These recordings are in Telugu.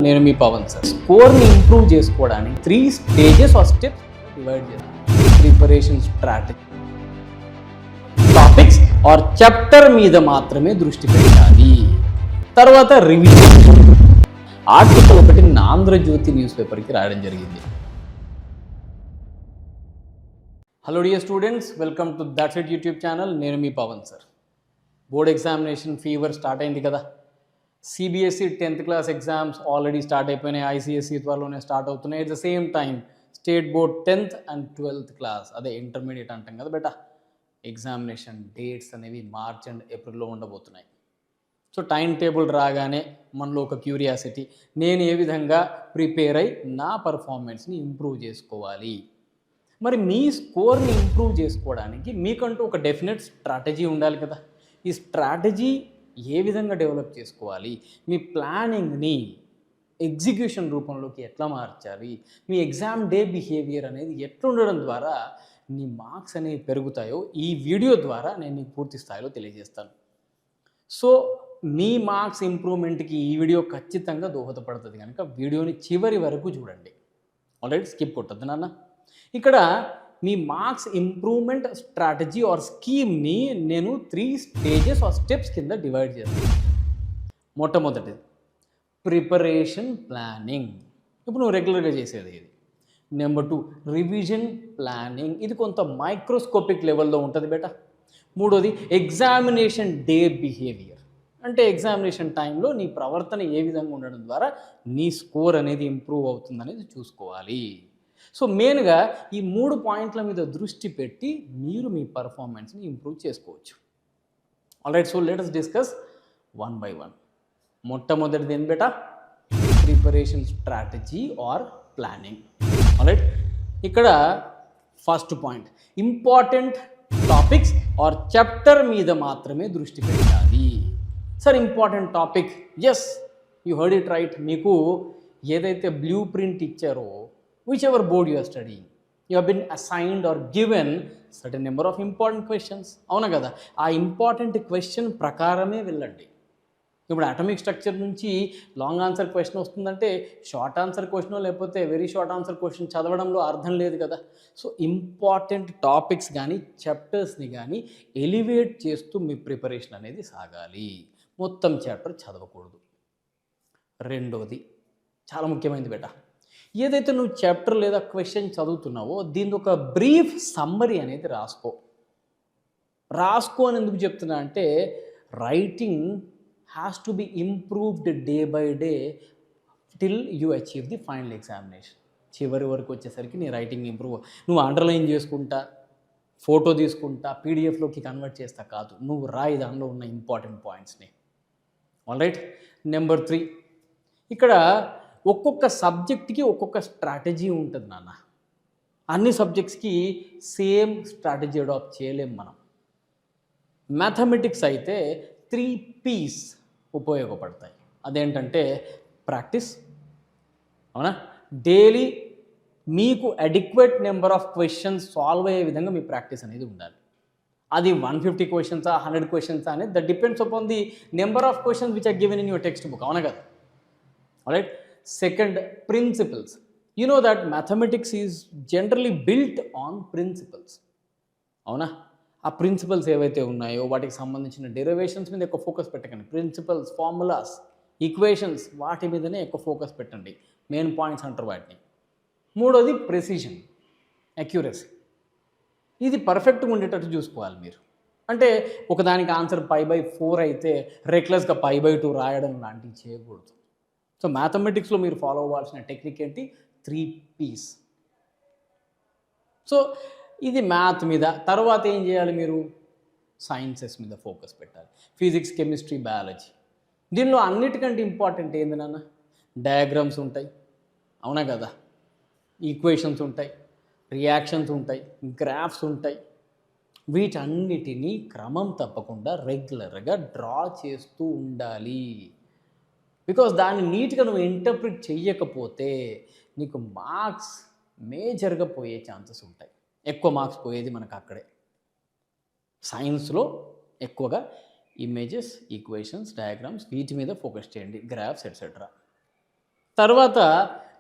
నేను మీ పవన్ సార్. స్కోర్ని ఇంప్రూవ్ చేసుకోవడానికి 3 స్టేజెస్ ఆర్ స్టెప్స్ డివైడ్ చేస్తాను. Preparation strategy, topics or chapter మీద మాత్రమే దృష్టి పెట్టాలి. తర్వాత రివిజన్. ఆర్టికల్ ఒకటి ఆంధ్రజ్యోతి న్యూస్ పేపర్కి రాయడం జరిగింది. Hello dear students, welcome to that's it YouTube channel. నేను మీ Pavan sir. Board examination fever start అయింది కదా. CBSE 10th class exams already start అయిపోయినాయి. ఐసిఎస్ఈ త్వరలోనే స్టార్ట్ అవుతున్నాయి. At the same time state board 10th and 12th class, అదే ఇంటర్మీడియట్ అంటాం కదా బేటా, ఎగ్జామినేషన్ డేట్స్ అనేవి మార్చ్ అండ్ ఏప్రిల్లో ఉండబోతున్నాయి. సో టైం టేబుల్ రాగానే మనలో ఒక క్యూరియాసిటీ, నేను ఏ విధంగా ప్రిపేర్ అయి నా పర్ఫార్మెన్స్ని ఇంప్రూవ్ చేసుకోవాలి. మరి మీ స్కోర్ని ఇంప్రూవ్ చేసుకోవడానికి మీకంటూ ఒక డెఫినెట్ స్ట్రాటజీ ఉండాలి కదా. ఈ స్ట్రాటజీ ఏ విధంగా డెవలప్ చేసుకోవాలి, మీ ప్లానింగ్ని ఎగ్జిక్యూషన్ రూపంలోకి ఎట్లా మార్చాలి, మీ ఎగ్జామ్ డే బిహేవియర్ అనేది ఎట్లా ఉండడం ద్వారా నీ మార్క్స్ అనేవి పెరుగుతాయో ఈ వీడియో ద్వారా నేను నీకు పూర్తి స్థాయిలో తెలియజేస్తాను. సో మీ మార్క్స్ ఇంప్రూవ్మెంట్కి ఈ వీడియో ఖచ్చితంగా దోహదపడుతుంది కనుక వీడియోని చివరి వరకు చూడండి. ఆల్రెడీ స్కిప్ కొట్టద్దు నాన్న. ఇక్కడ మీ మార్క్స్ ఇంప్రూవ్మెంట్ స్ట్రాటజీ ఆర్ స్కీమ్ని నేను 3 స్టేజెస్ ఆర్ స్టెప్స్ కింద డివైడ్ చేస్తాను. మొట్టమొదటిది ప్రిపరేషన్ ప్లానింగ్. ఇప్పుడు నువ్వు రెగ్యులర్గా చేసేది ఇది. Number 2 revision planning. ఇది కొంత మైక్రోస్కోపిక్ లెవెల్లో ఉంటుంది బేటా. మూడోది ఎగ్జామినేషన్ డే బిహేవియర్. అంటే ఎగ్జామినేషన్ టైంలో నీ ప్రవర్తన ఏ విధంగా ఉండడం ద్వారా నీ స్కోర్ అనేది ఇంప్రూవ్ అవుతుందనేది చూసుకోవాలి. సో మెయిన్గా ఈ 3 పాయింట్ల మీద దృష్టి పెట్టి మీరు మీ పర్ఫార్మెన్స్ని ఇంప్రూవ్ చేసుకోవచ్చు. Alright, so let us discuss one by one. మొట్టమొదటిది ఏం బేటా? Preparation strategy or planning. Alright, ఇక్కడ first point, important topics or chapter మీద మాత్రమే దృష్టి పెట్టాలి. Sir important topic, yes you heard it right. మీకు ఏదైతే బ్లూ ప్రింట్ ఇచ్చారో, whichever board you are studying, you have been assigned or given certain number of important questions. అవునా కదా, ఆ ఇంపార్టెంట్ క్వశ్చన్ ప్రకారమే వెళ్ళండి. ఇప్పుడు అటామిక్ స్ట్రక్చర్ నుంచి లాంగ్ ఆన్సర్ క్వశ్చన్ వస్తుందంటే షార్ట్ ఆన్సర్ క్వశ్చన్ లేకపోతే వెరీ షార్ట్ ఆన్సర్ క్వశ్చన్ చదవడంలో అర్థం లేదు కదా. సో ఇంపార్టెంట్ టాపిక్స్ కానీ చాప్టర్స్ని కానీ ఎలివేట్ చేస్తూ మీ ప్రిపరేషన్ అనేది సాగాలి. మొత్తం చాప్టర్ చదవకూడదు. రెండోది చాలా ముఖ్యమైనది బేటా, ఏదైతే నువ్వు చాప్టర్ లేదా క్వశ్చన్ చదువుతున్నావో దీని ఒక బ్రీఫ్ సమ్మరీ అనేది రాసుకో అని ఎందుకు చెప్తున్నా అంటే, writing has to be improved day by day till you achieve the final examination. చివరి వరకు వచ్చేసరికి నీ రైటింగ్ ఇంప్రూవ్, నువ్వు అండర్లైన్ చేసుకుంటా, ఫోటో తీసుకుంటా, పీడిఎఫ్లోకి కన్వర్ట్ చేస్తా కాదు, నువ్వు రాయి దానిలో ఉన్న ఇంపార్టెంట్ పాయింట్స్ని. ఆల్రైట్, నెంబర్ 3, ఇక్కడ ఒక్కొక్క సబ్జెక్ట్కి ఒక్కొక్క స్ట్రాటజీ ఉంటుంది నాన్న. అన్ని సబ్జెక్ట్స్కి సేమ్ స్ట్రాటజీ అడాప్ట్ చేయలేం మనం. మ్యాథమెటిక్స్ అయితే 3 P's ఉపయోగపడతాయి. అదేంటంటే ప్రాక్టీస్, అవునా, డైలీ మీకు adequate number of questions solve అయ్యే విధంగా మీ ప్రాక్టీస్ అనేది ఉండాలి. అది 150 క్వశ్చన్సా 100 క్వశ్చన్సా అనేది that depends upon the number of questions which are given in your textbook. అవునా కదా. Alright, second principles. You know that mathematics is generally built on principles. అవునా, ఆ ప్రిన్సిపల్స్ ఏవైతే ఉన్నాయో వాటికి సంబంధించిన డెరివేషన్స్ మీద ఎక్కువ ఫోకస్ పెట్టకండి. ప్రిన్సిపల్స్, ఫార్ములాస్, ఈక్వేషన్స్ వాటి మీదనే ఎక్కువ ఫోకస్ పెట్టండి. మెయిన్ పాయింట్స్ అంటారు వాటిని. మూడోది ప్రెసిషన్, అక్యురసీ. ఇది పర్ఫెక్ట్గా ఉండేటట్టు చూసుకోవాలి మీరు. అంటే ఒకదానికి ఆన్సర్ 5/4 అయితే రెక్లెస్గా 5/2 రాయడం లాంటివి చేయకూడదు. సో మ్యాథమెటిక్స్లో మీరు ఫాలో అవ్వాల్సిన టెక్నిక్ ఏంటి? 3 P's. సో ఇది మ్యాథ్ మీద. తర్వాత ఏం చేయాలి మీరు? సైన్సెస్ మీద ఫోకస్ పెట్టాలి. Physics, chemistry, biology. దీనిలో అన్నిటికంటే ఇంపార్టెంట్ ఏంది నాన్న? డయాగ్రామ్స్ ఉంటాయి, అవునా కదా, ఈక్వేషన్స్ ఉంటాయి, రియాక్షన్స్ ఉంటాయి, గ్రాఫ్స్ ఉంటాయి. వీటన్నిటినీ క్రమం తప్పకుండా రెగ్యులర్గా డ్రా చేస్తూ ఉండాలి. బికాస్ దాన్ని నీట్గా నువ్వు ఇంటర్ప్రిట్ చెయ్యకపోతే నీకు మార్క్స్ మేజర్గా పోయే ఛాన్సెస్ ఉంటాయి. ఎక్కువ మార్క్స్ పోయేది మనకు అక్కడే. సైన్స్లో ఎక్కువగా ఇమేజెస్, ఈక్వేషన్స్, డయాగ్రామ్స్ వీటి మీద ఫోకస్ చేయండి, గ్రాఫ్స్ ఎట్సెట్రా. తర్వాత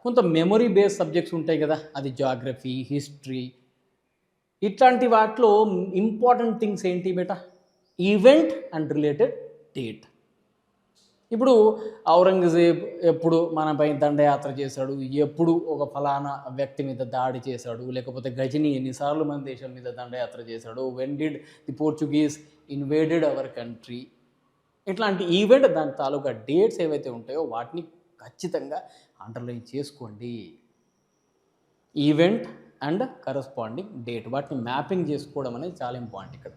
కొంత మెమొరీ బేస్డ్ సబ్జెక్ట్స్ ఉంటాయి కదా, అది జాగ్రఫీ, హిస్టరీ, ఇట్లాంటి వాటిలో ఇంపార్టెంట్ థింగ్స్ ఏంటి బేటా? Event and related date. ఇప్పుడు ఔరంగజేబ్ ఎప్పుడు మనపై దండయాత్ర చేశాడు, ఎప్పుడు ఒక ఫలానా వ్యక్తి మీద దాడి చేశాడు, లేకపోతే గజని ఎన్నిసార్లు మన దేశం మీద దండయాత్ర చేశాడు, when did the Portuguese invaded our country, ఇట్లాంటి ఈవెంట్ దాని తాలూకా డేట్స్ ఏవైతే ఉంటాయో వాటిని ఖచ్చితంగా అండర్లైన్ చేసుకోండి. ఈవెంట్ అండ్ కరస్పాండింగ్ డేట్, వాటిని మ్యాపింగ్ చేసుకోవడం అనేది చాలా ఇంపార్టెంట్ ఇక్కడ.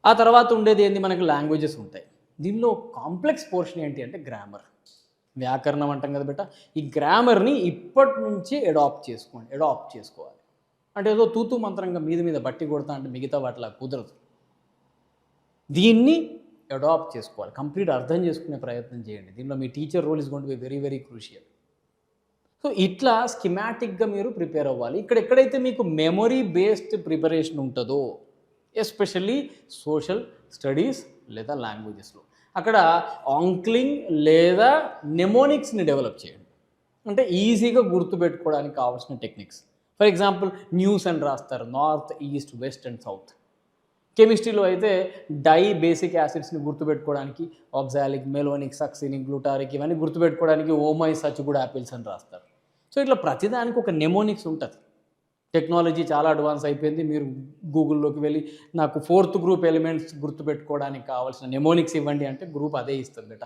ఆ తర్వాత ఉండేది ఏంది, మనకి లాంగ్వేజెస్ ఉంటాయి. దీనిలో కాంప్లెక్స్ పోర్షన్ ఏంటి అంటే గ్రామర్, వ్యాకరణం అంటాం కదా బేట. ఈ గ్రామర్ని ఇప్పటి నుంచి అడాప్ట్ చేసుకోవాలి. అంటే ఏదో తూతూ మంత్రంగా మీద బట్టి కొడతా అంటే మిగతా వాటిలా కుదరదు. దీన్ని అడాప్ట్ చేసుకోవాలి, కంప్లీట్ అర్థం చేసుకునే ప్రయత్నం చేయండి. దీనిలో మీ teacher role is going to be very very crucial. So ఇట్లా స్కిమాటిక్గా మీరు ప్రిపేర్ అవ్వాలి. ఎక్కడైతే మీకు మెమొరీ బేస్డ్ ప్రిపరేషన్ ఉంటుందో, ఎస్పెషల్లీ సోషల్ స్టడీస్ లేదా లాంగ్వేజెస్లో, అక్కడ ఆంక్లింగ్ లేదా నెమోనిక్స్ని డెవలప్ చేయండి. అంటే ఈజీగా గుర్తుపెట్టుకోవడానికి కావాల్సిన టెక్నిక్స్. ఫర్ ఎగ్జాంపుల్ న్యూస్ అని రాస్తారు, north, east, west and south. కెమిస్ట్రీలో అయితే డై బేసిక్ యాసిడ్స్ని గుర్తుపెట్టుకోవడానికి ఆక్సాలిక్, మెలోనిక్, సక్సినిక్, గ్లూటారిక్ ఇవన్నీ గుర్తుపెట్టుకోవడానికి ఓమై సచ్ గుడ్ యాపిల్స్ అని రాస్తారు. సో ఇట్లా ప్రతిదానికి ఒక నెమోనిక్స్ ఉంటుంది. టెక్నాలజీ చాలా అడ్వాన్స్ అయిపోయింది. మీరు గూగుల్లోకి వెళ్ళి నాకు 4th గ్రూప్ ఎలిమెంట్స్ గుర్తుపెట్టుకోవడానికి కావాల్సిన నెమోనిక్స్ ఇవ్వండి అంటే గ్రూప్ అదే ఇస్తుంది బేట.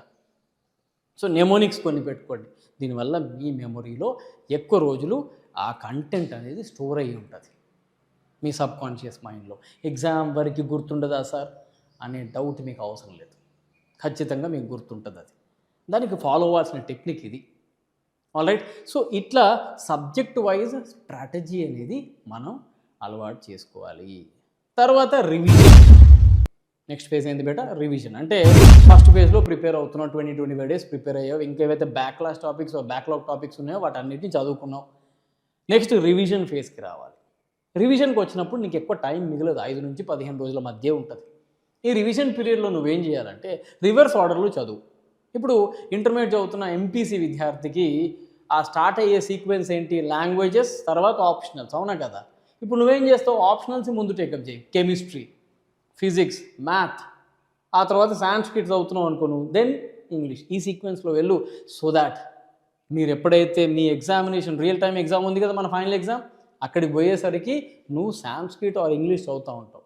సో నెమోనిక్స్ కొన్ని పెట్టుకోండి. దీనివల్ల మీ మెమొరీలో ఎక్కువ రోజులు ఆ కంటెంట్ అనేది స్టోర్ అయ్యి ఉంటుంది మీ సబ్కాన్షియస్ మైండ్లో. ఎగ్జామ్ వరకు గుర్తుండదా సార్ అనే డౌట్ మీకు అవసరం లేదు, ఖచ్చితంగా మీకు గుర్తుంటుంది. అది దానికి ఫాలో అవ్వాల్సిన టెక్నిక్ ఇది. ఆల్రైట్. సో ఇట్లా సబ్జెక్ట్ వైజ్ స్ట్రాటజీ అనేది మనం అలవాటు చేసుకోవాలి. తర్వాత రివిజన్. నెక్స్ట్ ఫేజ్ ఏంది బేటా? రివిజన్. అంటే ఫస్ట్ ఫేజ్లో ప్రిపేర్ అవుతున్నావు, 20-25 days ప్రిపేర్ అయ్యావు. ఇంకేవైతే బ్యాక్లాగ్ టాపిక్స్ ఉన్నాయో వాటన్నిటిని చదువుకున్నావు. నెక్స్ట్ రివిజన్ ఫేజ్కి రావాలి. రివిజన్కి వచ్చినప్పుడు నీకు ఎక్కువ టైం మిగలదు, 5 నుంచి 15 రోజుల మధ్య ఉంటుంది. ఈ రివిజన్ పీరియడ్లో నువ్వేం చేయాలంటే రివర్స్ ఆర్డర్లో చదువు. ఇప్పుడు ఇంటర్మీడియట్ చదువుతున్న ఎంపీసీ విద్యార్థికి ఆ స్టార్ట్ అయ్యే సీక్వెన్స్ ఏంటి? లాంగ్వేజెస్, తర్వాత ఆప్షనల్స్, అవునా కదా? ఇప్పుడు నువ్వేం చేస్తావు? ఆప్షనల్స్ ముందు టేకప్ చేయి, కెమిస్ట్రీ, ఫిజిక్స్, మ్యాథ్, ఆ తర్వాత సాంస్క్రిట్ చదువుతున్నావు అనుకో నువ్వు, దెన్ ఇంగ్లీష్. ఈ సీక్వెన్స్లో వెళ్ళు. సో దాట్ మీరు ఎప్పుడైతే మీ ఎగ్జామినేషన్, రియల్ టైం ఎగ్జామ్ ఉంది కదా మన ఫైనల్ ఎగ్జామ్, అక్కడికి పోయేసరికి నువ్వు సాంస్క్రిట్ ఆర్ ఇంగ్లీష్ చదువుతూ ఉంటావు.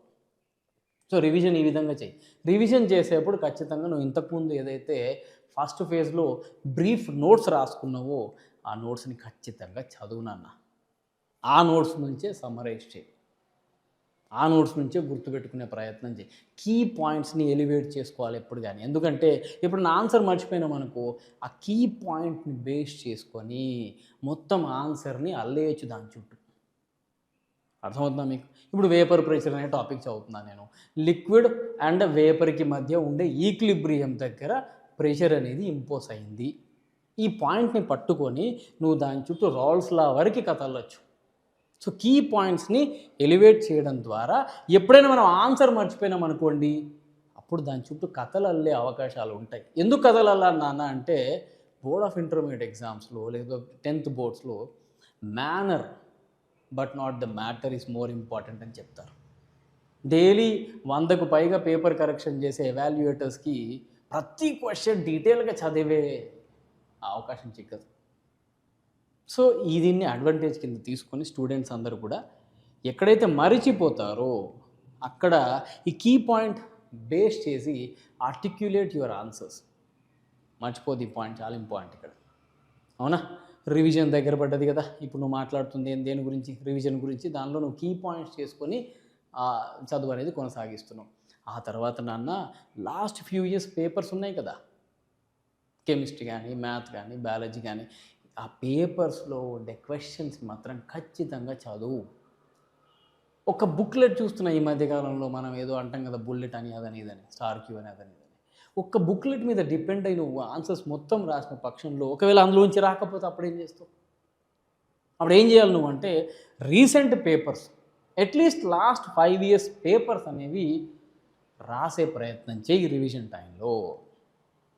సో రివిజన్ ఈ విధంగా చేయి. రివిజన్ చేసేప్పుడు ఖచ్చితంగా నువ్వు ఇంతకుముందు ఏదైతే ఫస్ట్ ఫేజ్లో బ్రీఫ్ నోట్స్ రాసుకున్నావో ఆ నోట్స్ని ఖచ్చితంగా చదువు నాన్న. ఆ నోట్స్ నుంచే సమ్మరైజ్ చేయి, ఆ నోట్స్ నుంచే గుర్తుపెట్టుకునే ప్రయత్నం చేయి. కీ పాయింట్స్ని ఎలివేట్ చేసుకోవాలి ఎప్పుడు కానీ. ఎందుకంటే ఇప్పుడు నా ఆన్సర్ మర్చిపోయినాం అనుకో, ఆ కీ పాయింట్ని బేస్ చేసుకొని మొత్తం ఆన్సర్ని అల్లేయచ్చు దాని చుట్టూ. అర్థమవుతుందా మీకు? ఇప్పుడు వేపర్ ప్రెషర్ అనే టాపిక్ చదువుతున్నాను నేను. లిక్విడ్ అండ్ వేపర్కి మధ్య ఉండే ఈక్లిబ్రియం దగ్గర ప్రెషర్ అనేది ఇంపోజ్ అయింది. ఈ పాయింట్ని పట్టుకొని నువ్వు దాని చుట్టూ రాల్స్ లా వరకు కథలొచ్చు. సో కీ పాయింట్స్ని ఎలివేట్ చేయడం ద్వారా ఎప్పుడైనా మనం ఆన్సర్ మర్చిపోయినాం అనుకోండి, అప్పుడు దాని చుట్టూ కథలు అల్లే అవకాశాలు ఉంటాయి. ఎందుకు కథలు అల్లా నాన్న అంటే, బోర్డ్ ఆఫ్ ఇంటర్మీడియట్ ఎగ్జామ్స్లో లేదా 10th బోర్డ్స్లో manner but not the matter is more important అని చెప్తారు. డైలీ 100కు పైగా పేపర్ కరెక్షన్ చేసే ఎవాల్యుయేటర్స్కి ప్రతి క్వశ్చన్ డీటెయిల్గా చదివే అవకాశం చిక్కదు. సో దీన్ని అడ్వాంటేజ్ కింద తీసుకొని స్టూడెంట్స్ అందరూ కూడా ఎక్కడైతే మరిచిపోతారో అక్కడ ఈ కీ పాయింట్ బేస్ చేసి ఆర్టిక్యులేట్ యువర్ ఆన్సర్స్. మర్చిపోదు, ఈ పాయింట్ చాలా ఇంపార్టెంట్ ఇక్కడ, అవునా? రివిజన్ దగ్గర పడ్డది కదా. ఇప్పుడు నువ్వు మాట్లాడుతుంది దేని గురించి? రివిజన్ గురించి. దానిలో నువ్వు కీ పాయింట్స్ చేసుకొని చదువు అనేది కొనసాగిస్తున్నావు. ఆ తర్వాత నాన్న లాస్ట్ ఫ్యూ ఇయర్స్ పేపర్స్ ఉన్నాయి కదా, కెమిస్ట్రీ కానీ, మ్యాథ్ కానీ, బయాలజీ కానీ, ఆ పేపర్స్లో ఉండే క్వశ్చన్స్ మాత్రం ఖచ్చితంగా చదువు. ఒక బుక్లెట్ చూస్తున్నా ఈ మధ్యకాలంలో, మనం ఏదో అంటాం కదా బుల్లెట్ అని, అదని ఇదని, స్టార్ క్యూ అని, అదని ఇదని. ఒక్క బుక్లెట్ మీద డిపెండ్ అయి నువ్వు ఆన్సర్స్ మొత్తం రాసిన పక్షంలో ఒకవేళ అందులోంచి రాకపోతే అప్పుడేం చేస్తావు? అప్పుడు ఏం చేయాలి నువ్వు అంటే, recent papers, at least last 5 years papers అనేవి రాసే ప్రయత్నం చేయి రివిజన్ టైంలో.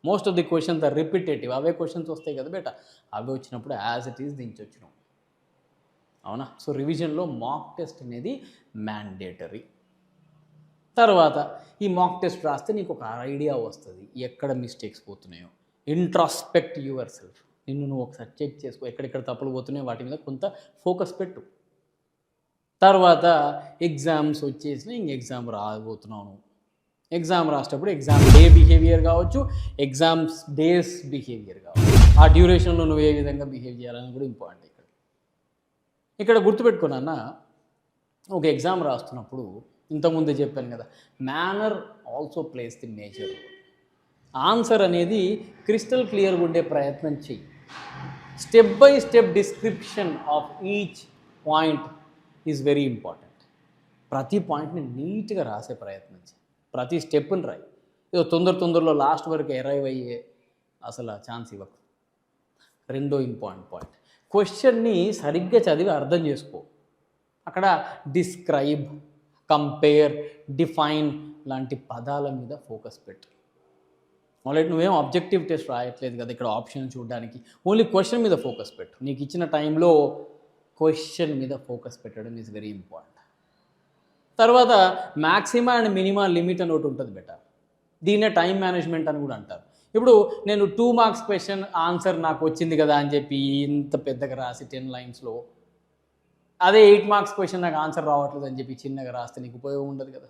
Most of the questions are repetitive. అవే క్వశ్చన్స్ వస్తాయి కదా బేట, అవి వచ్చినప్పుడు యాజ్ ఇట్ ఈస్ దించొచ్చినాం. అవునా? సో రివిజన్లో మాక్ టెస్ట్ అనేది మ్యాండేటరీ. తర్వాత ఈ మాక్ టెస్ట్ రాస్తే నీకు ఒక ఐడియా వస్తుంది ఎక్కడ మిస్టేక్స్ పోతున్నాయో. ఇంట్రాస్పెక్ట్ యువర్ సెల్ఫ్, నిన్ను నువ్వు ఒకసారి చెక్ చేసుకో, ఎక్కడెక్కడ తప్పులు పోతున్నాయో వాటి మీద కొంత ఫోకస్ పెట్టు. తర్వాత ఎగ్జామ్స్ వచ్చేసినా ఇంక ఎగ్జామ్ రాబోతున్నావు. ఎగ్జామ్ రాసేటప్పుడు ఎగ్జామ్ డే బిహేవియర్ కావచ్చు, ఎగ్జామ్స్ డేస్ బిహేవియర్ కావచ్చు, ఆ డ్యూరేషన్లో నువ్వు ఏ విధంగా బిహేవ్ చేయాలని కూడా ఇంపార్టెంట్. ఇక్కడ గుర్తుపెట్టుకున్నా, ఒక ఎగ్జామ్ రాస్తున్నప్పుడు ఇంతకుముందే చెప్పాను కదా, manner also plays the major role. Answer అనేది క్రిస్టల్ క్లియర్గా ఉండే ప్రయత్నం చెయ్యి. Step by step description of each point is very important. ప్రతి పాయింట్ని నీట్గా రాసే ప్రయత్నం చేయి, ప్రతి స్టెప్ని రాయి. ఏదో తొందరలో లాస్ట్ వరకు అరైవ్ అయ్యే అసలు ఛాన్స్ ఇవ్వకు. రెండో ఇంపార్టెంట్ పాయింట్, క్వశ్చన్ని సరిగ్గా చదివి అర్థం చేసుకో. అక్కడ డిస్క్రైబ్, కంపేర్, డిఫైన్ లాంటి పదాల మీద ఫోకస్ పెట్టు. ఆల్రెడీ నువ్వేం ఆబ్జెక్టివ్ టెస్ట్ రాయట్లేదు కదా ఇక్కడ ఆప్షన్ చూడడానికి, ఓన్లీ క్వశ్చన్ మీద ఫోకస్ పెట్టు. నీకు ఇచ్చిన టైంలో క్వశ్చన్ మీద ఫోకస్ పెట్టడం ఈజ్ వెరీ ఇంపార్టెంట్. తర్వాత మ్యాక్సిమా అండ్ మినిమా లిమిట్ అని ఒకటి ఉంటుంది బెటర్. దీన్నే టైం మేనేజ్మెంట్ అని కూడా అంటారు. ఇప్పుడు నేను 2 మార్క్స్ క్వశ్చన్ ఆన్సర్ నాకు వచ్చింది కదా అని చెప్పి ఇంత పెద్దగా రాసి 10 లైన్స్లో, అదే 8 మార్క్స్ క్వశ్చన్ నాకు ఆన్సర్ రావట్లేదు అని చెప్పి చిన్నగా రాస్తే నీకు ఉపయోగం ఉండదు కదా.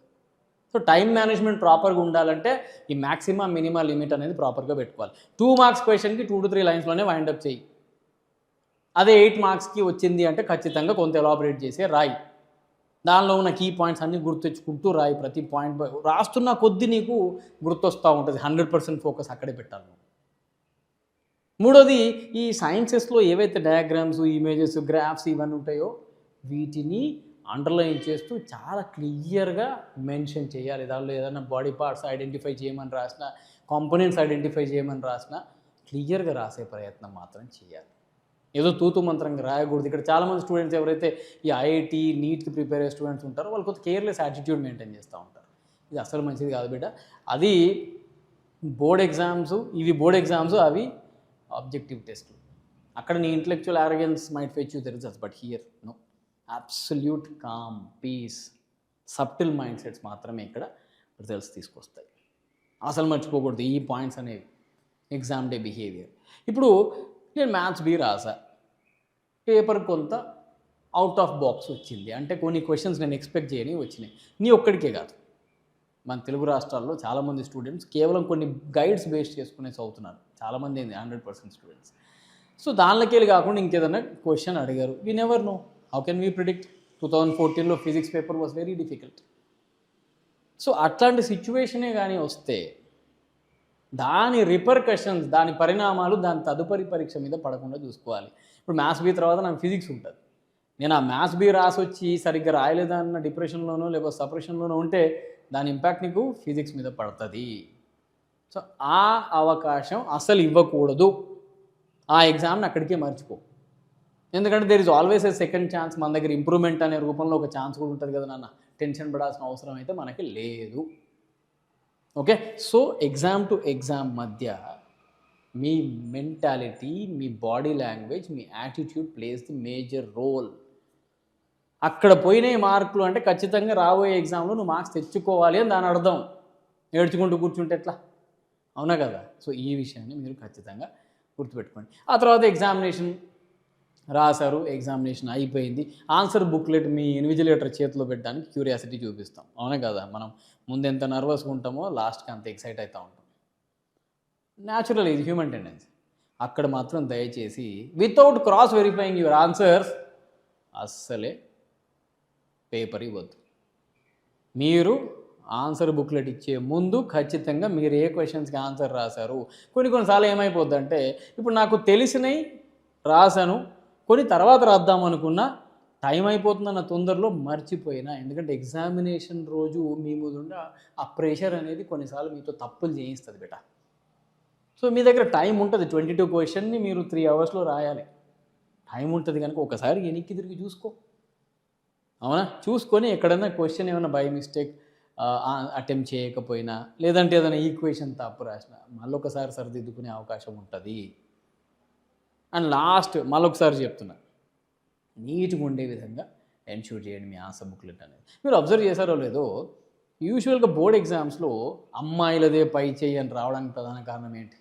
సో టైం మేనేజ్మెంట్ ప్రాపర్గా ఉండాలంటే ఈ మ్యాక్సిమం మినిమా లిమిట్ అనేది ప్రాపర్గా పెట్టుకోవాలి. 2 మార్క్స్ క్వశ్చన్కి 2 to 3 లైన్స్లోనే వైండప్ చేయి. అదే 8 మార్క్స్కి వచ్చింది అంటే ఖచ్చితంగా కొంత ఎలాబరేట్ చేసే రాయి. దానిలో ఉన్న కీ పాయింట్స్ అన్నీ గుర్తెచ్చుకుంటూ రాయి. ప్రతి పాయింట్ రాస్తున్న కొద్దీ నీకు గుర్తొస్తూ ఉంటుంది. 100% ఫోకస్ అక్కడే పెట్టాలి. మూడోది, ఈ సైన్సెస్లో ఏవైతే డయాగ్రామ్స్, ఇమేజెస్, గ్రాఫ్స్ ఇవన్నీ ఉంటాయో వీటిని అండర్లైన్ చేస్తూ చాలా క్లియర్గా మెన్షన్ చేయాలి. దానిలో ఏదైనా బాడీ పార్ట్స్ ఐడెంటిఫై చేయమని రాసినా, కాంపోనెంట్స్ ఐడెంటిఫై చేయమని రాసినా క్లియర్గా రాసే ప్రయత్నం మాత్రం చేయాలి. ఏదో తూతు మంత్రంగా రాయకూడదు. ఇక్కడ చాలామంది స్టూడెంట్స్ ఎవరైతే ఈ ఐఐటి, నీట్కి ప్రిపేర్ అయ్యే స్టూడెంట్స్ ఉంటారో వాళ్ళు కొంత కేర్లెస్ యాటిట్యూడ్ మెయింటైన్ చేస్తూ ఉంటారు. ఇది అసలు మంచిది కాదు బిడ్డ. అది బోర్డ్ ఎగ్జామ్స్, ఇవి బోర్డ్ ఎగ్జామ్స్, అవి ఆబ్జెక్టివ్ టెస్ట్లు. అక్కడ నీ intellectual arrogance might fetch you the results, but here no. Absolute calm, peace, subtle mind sets మాత్రమే ఇక్కడ రిజల్ట్స్ తీసుకొస్తాయి. అసలు మర్చిపోకూడదు ఈ పాయింట్స్ అనేవి. Exam day behaviour. ఇప్పుడు నేను మ్యాథ్స్ బి రాసా, పేపర్ కొంత అవుట్ ఆఫ్ బాక్స్ వచ్చింది అంటే కొన్ని క్వశ్చన్స్ నేను ఎక్స్పెక్ట్ చేయని వచ్చినాయి. నీ ఒక్కడికే కాదు, మన తెలుగు రాష్ట్రాల్లో చాలామంది స్టూడెంట్స్ కేవలం కొన్ని గైడ్స్ బేస్ చేసుకునే చదువుతున్నారు. చాలామంది 100% స్టూడెంట్స్. సో దానిలోకి కాకుండా ఇంకేదైనా క్వశ్చన్ అడిగారు. We never know, how can we predict? 2014లో physics paper was very difficult. So అట్లాంటి సిచ్యువేషనే కానీ వస్తే దాని రిపర్కషన్స్, దాని పరిణామాలు దాని తదుపరి పరీక్ష మీద పడకుండా చూసుకోవాలి. ఇప్పుడు మ్యాథ్స్ బి తర్వాత నాకు ఫిజిక్స్ ఉంటుంది. నేను ఆ మ్యాథ్స్ బి రాసి వచ్చి సరిగ్గా రాయలేదన్న డిప్రెషన్లోనో లేకపోతే సపరేషన్లోనో ఉంటే దాని ఇంపాక్ట్ నీకు ఫిజిక్స్ మీద పడుతుంది. సో ఆ అవకాశం అసలు ఇవ్వకూడదు. ఆ ఎగ్జామ్ని అక్కడికే మర్చిపో. ఎందుకంటే there is always a second chance. మన దగ్గర ఇంప్రూవ్మెంట్ అనే రూపంలో ఒక ఛాన్స్ కూడా ఉంటుంది కదా నాన్న. టెన్షన్ పడాల్సిన అవసరం అయితే మనకి లేదు. Okay, so exam to exam మధ్య మీ మెంటాలిటీ, మీ బాడీ లాంగ్వేజ్, మీ attitude plays the major role. అక్కడ పోయినాయి మార్కులు అంటే ఖచ్చితంగా రాబోయే ఎగ్జామ్లో నువ్వు మార్క్స్ తెచ్చుకోవాలి అని దాని అర్థం. ఏడ్చుకుంటూ కూర్చుంటే ఎట్లా? అవునా కదా? సో ఈ విషయాన్ని మీరు ఖచ్చితంగా గుర్తుపెట్టుకోండి. ఆ తర్వాత ఎగ్జామినేషన్ రాశారు, ఎగ్జామినేషన్ అయిపోయింది. ఆన్సర్ బుక్లెట్ మీ ఇన్విజిలేటర్ చేతిలో పెట్టడానికి క్యూరియాసిటీ చూపిస్తాం. అవునా కదా? మనం ముందు ఎంత నర్వస్గా ఉంటామో లాస్ట్కి అంత ఎక్సైట్ అవుతూ ఉంటాం. న్యాచురల్, ఇది హ్యూమన్ టెండెన్సీ. అక్కడ మాత్రం దయచేసి without cross verifying your answers అస్సలే పేపర్ ఇవ్వద్దు. మీరు ఆన్సర్ బుక్లెట్ ఇచ్చే ముందు ఖచ్చితంగా మీరు ఏ క్వశ్చన్స్కి ఆన్సర్ రాశారు. కొన్నిసార్లు ఏమైపోద్దంటే, ఇప్పుడు నాకు తెలిసినవి రాశాను, కొన్ని తర్వాత రాద్దాం అనుకున్నా, టైం అయిపోతుందన్న తొందరలో మర్చిపోయినా. ఎందుకంటే ఎగ్జామినేషన్ రోజు మీ ముందు ఆ ప్రెషర్ అనేది కొన్నిసార్లు మీతో తప్పులు చేయిస్తుంది బేటా. సో మీ దగ్గర టైం ఉంటుంది, 22 క్వశ్చన్ని మీరు 3 అవర్స్లో రాయాలి. టైం ఉంటుంది కనుక ఒకసారి వెనక్కి తిరిగి చూసుకో. అవునా? చూసుకొని ఎక్కడన్నా క్వశ్చన్ ఏమైనా బై మిస్టేక్ అటెంప్ట్ చేయకపోయినా, లేదంటే ఏదైనా ఈక్వేషన్ తప్పు రాసినా మళ్ళొకసారి సరిదిద్దుకునే అవకాశం ఉంటుంది. అండ్ లాస్ట్ మళ్ళొకసారి చెప్తున్నా, నీట్గా ఉండే విధంగా ఎన్ష్యూర్ చేయండి మీ ఆన్సర్ బుక్లెట్ అనేది. మీరు అబ్జర్వ్ చేశారో లేదో, యూజువల్గా బోర్డ్ ఎగ్జామ్స్లో అమ్మాయిలదే పై చేయి అని రావడానికి ప్రధాన కారణం ఏంటి?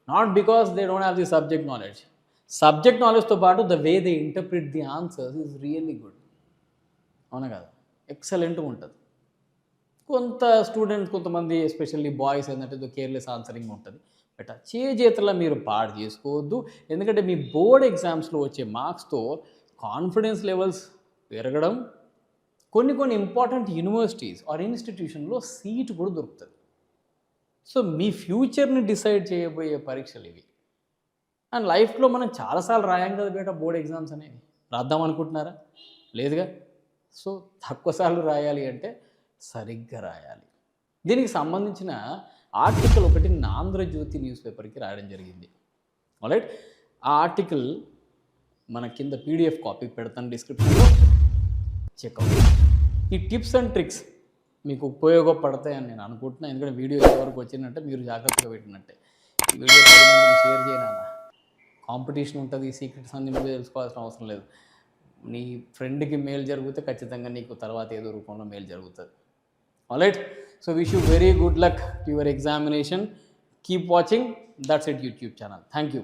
Not because they don't have the subject knowledge. Subject నాలెడ్జ్తో పాటు the way they interpret the answers is really good. అవునా కదా? ఎక్సలెంట్గా ఉంటుంది. కొంతమంది ఎస్పెషల్లీ బాయ్స్ ఏంటంటే కేర్లెస్ ఆన్సరింగ్ ఉంటుంది. బట్ చేతుల మీరు పాడు చేసుకోవద్దు. ఎందుకంటే మీ బోర్డ్ ఎగ్జామ్స్లో వచ్చే మార్క్స్తో కాన్ఫిడెన్స్ లెవెల్స్ పెరగడం, కొన్ని ఇంపార్టెంట్ యూనివర్సిటీస్ ఆర్ ఇన్స్టిట్యూషన్లో సీట్ కూడా దొరుకుతుంది. సో మీ ఫ్యూచర్ని డిసైడ్ చేయబోయే పరీక్షలు ఇవి. అండ్ లైఫ్లో మనం చాలాసార్లు రాయాం కదా బేట బోర్డ్ ఎగ్జామ్స్ అనేవి. రాద్దాం అనుకుంటున్నారా? లేదుగా. సో తక్కువసార్లు రాయాలి అంటే సరిగ్గా రాయాలి. దీనికి సంబంధించిన ఆర్టికల్ ఒకటి ఆంధ్రజ్యోతి న్యూస్ పేపర్కి రాయడం జరిగింది. ఆల్రైట్, ఆ ఆర్టికల్ మన కింద పీడిఎఫ్ కాపీ పెడతాను డిస్క్రిప్షన్లో, చెక్అవుట్. ఈ టిప్స్ అండ్ ట్రిక్స్ మీకు ఉపయోగపడతాయని నేను అనుకుంటున్నాను. ఎందుకంటే వీడియో ఎంతవరకు వచ్చిందంటే మీరు జాగ్రత్తగా పెట్టినట్టే. ఈ వీడియో 10 మందికి షేర్ చేయనన్నా. కాంపిటీషన్ ఉంటుంది, ఈ సీక్రెట్స్ అన్ని నువ్వే తెలుసుకోవాల్సిన అవసరం లేదు. నీ ఫ్రెండ్కి మేలు జరిగితే ఖచ్చితంగా నీకు తర్వాత ఏదో రూపంలో మేలు జరుగుతుంది. Alright, so wish you very good luck to your examination. Keep watching that's it YouTube channel. Thank you.